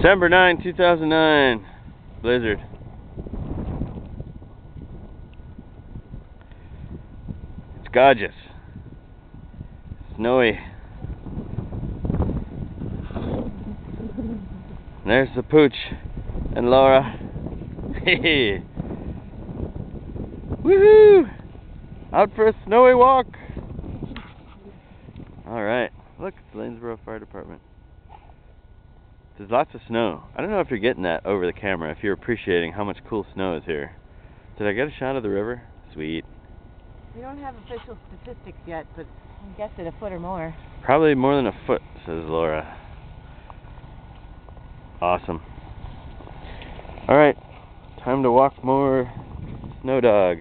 September 9, 2009. Blizzard. It's gorgeous. Snowy. There's the Pooch and Laura. Hey. Woohoo! Out for a snowy walk. Alright. Look, it's the Lanesboro Fire Department. There's lots of snow. I don't know if you're getting that over the camera, if you're appreciating how much cool snow is here. Did I get a shot of the river? Sweet. We don't have official statistics yet, but I guess at a foot or more. Probably more than a foot, says Laura. Awesome. Alright, time to walk more Snow Dog.